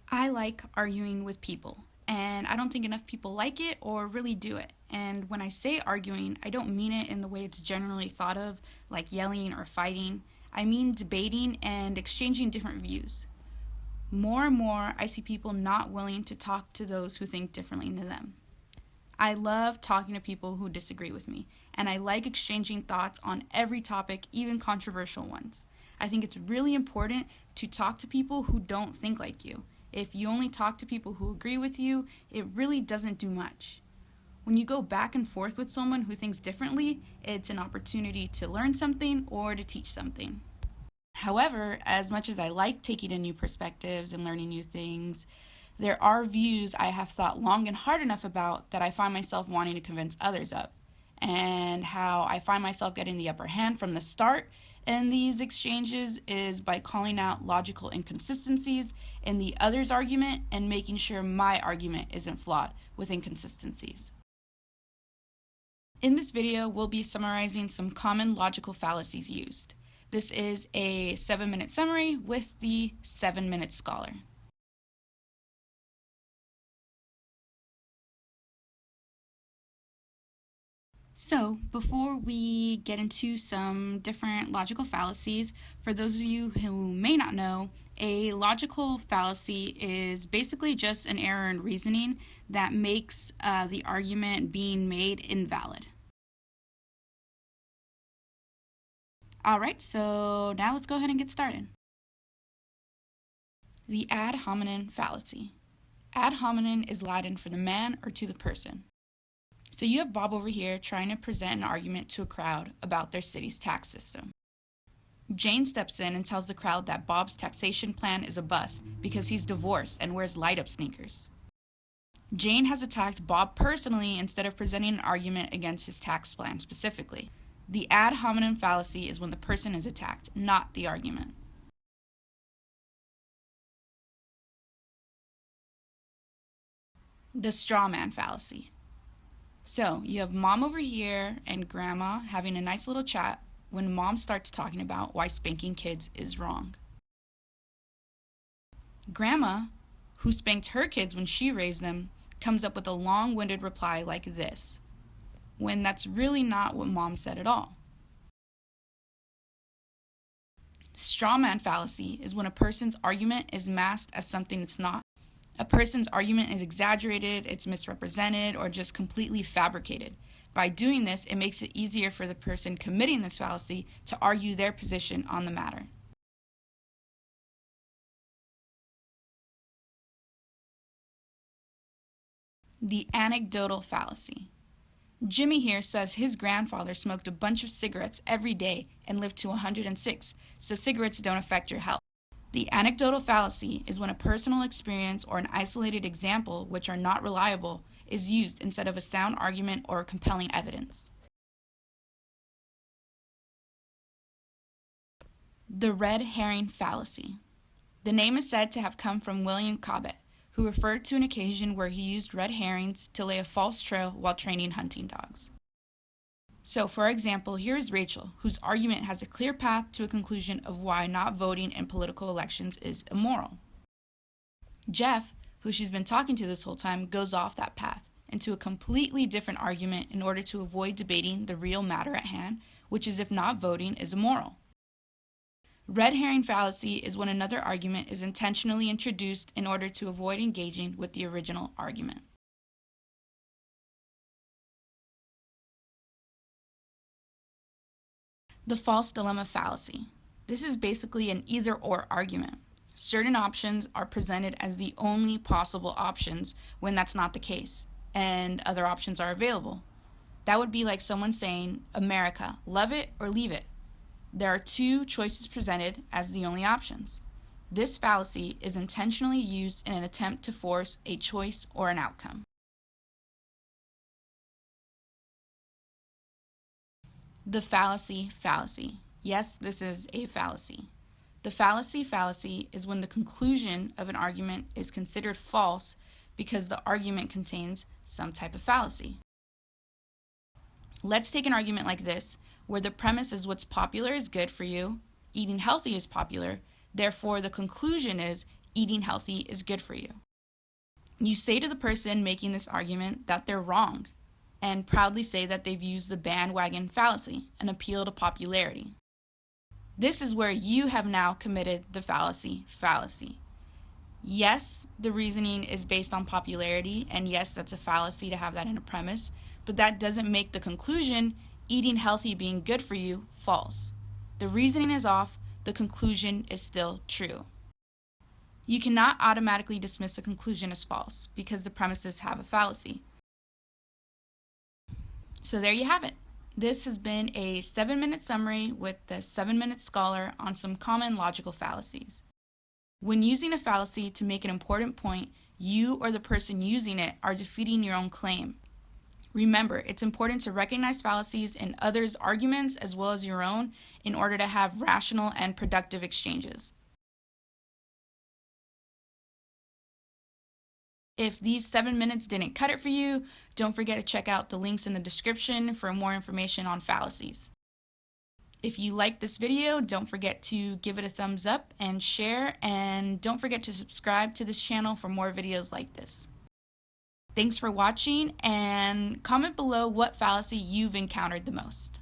I like arguing with people, and I don't think enough people like it or really do it. And when I say arguing, I don't mean it in the way it's generally thought of, like yelling or fighting. I mean debating and exchanging different views. More and more, I see people not willing to talk to those who think differently than them. I love talking to people who disagree with me, and I like exchanging thoughts on every topic, even controversial ones. I think it's really important to talk to people who don't think like you. If you only talk to people who agree with you, it really doesn't do much. When you go back and forth with someone who thinks differently, it's an opportunity to learn something or to teach something. However, as much as I like taking in new perspectives and learning new things, there are views I have thought long and hard enough about that I find myself wanting to convince others of. And how I find myself getting the upper hand from the start in these exchanges is by calling out logical inconsistencies in the other's argument and making sure my argument isn't flawed with inconsistencies. In this video, we'll be summarizing some common logical fallacies used. This is a 7-minute summary with the 7-minute scholar. So, before we get into some different logical fallacies, for those of you who may not know, a logical fallacy is basically just an error in reasoning that makes the argument being made invalid. Alright, so now let's go ahead and get started. The ad hominem fallacy. Ad hominem is Latin for the man or to the person. So you have Bob over here trying to present an argument to a crowd about their city's tax system. Jane steps in and tells the crowd that Bob's taxation plan is a bust because he's divorced and wears light-up sneakers. Jane has attacked Bob personally instead of presenting an argument against his tax plan specifically. The ad hominem fallacy is when the person is attacked, not the argument. The strawman fallacy. So you have mom over here and grandma having a nice little chat when mom starts talking about why spanking kids is wrong. Grandma, who spanked her kids when she raised them, comes up with a long-winded reply like this, when that's really not what mom said at all. Strawman fallacy is when a person's argument is masked as something it's not. A person's argument is exaggerated, it's misrepresented, or just completely fabricated. By doing this, it makes it easier for the person committing this fallacy to argue their position on the matter. The anecdotal fallacy. Jimmy here says his grandfather smoked a bunch of cigarettes every day and lived to 106, so cigarettes don't affect your health. The anecdotal fallacy is when a personal experience or an isolated example, which are not reliable, is used instead of a sound argument or compelling evidence. The red herring fallacy. The name is said to have come from William Cobbett, who referred to an occasion where he used red herrings to lay a false trail while training hunting dogs. So, for example, here is Rachel, whose argument has a clear path to a conclusion of why not voting in political elections is immoral. Jeff, who she's been talking to this whole time, goes off that path into a completely different argument in order to avoid debating the real matter at hand, which is if not voting is immoral. Red herring fallacy is when another argument is intentionally introduced in order to avoid engaging with the original argument. The false dilemma fallacy. This is basically an either-or argument. Certain options are presented as the only possible options when that's not the case, and other options are available. That would be like someone saying, America, love it or leave it. There are two choices presented as the only options. This fallacy is intentionally used in an attempt to force a choice or an outcome. The fallacy fallacy. Yes, this is a fallacy. The fallacy fallacy is when the conclusion of an argument is considered false because the argument contains some type of fallacy. Let's take an argument like this, where the premise is what's popular is good for you, eating healthy is popular, therefore the conclusion is eating healthy is good for you. You say to the person making this argument that they're wrong, and proudly say that they've used the bandwagon fallacy, an appeal to popularity. This is where you have now committed the fallacy. Yes, the reasoning is based on popularity, and yes, that's a fallacy to have that in a premise, but that doesn't make the conclusion, eating healthy being good for you, false. The reasoning is off, the conclusion is still true. You cannot automatically dismiss a conclusion as false because the premises have a fallacy. So there you have it. This has been a 7-minute summary with the 7-minute scholar on some common logical fallacies. When using a fallacy to make an important point, you or the person using it are defeating your own claim. Remember, it's important to recognize fallacies in others' arguments as well as your own in order to have rational and productive exchanges. If these 7 minutes didn't cut it for you, don't forget to check out the links in the description for more information on fallacies. If you like this video, don't forget to give it a thumbs up and share, and don't forget to subscribe to this channel for more videos like this. Thanks for watching, and comment below what fallacy you've encountered the most.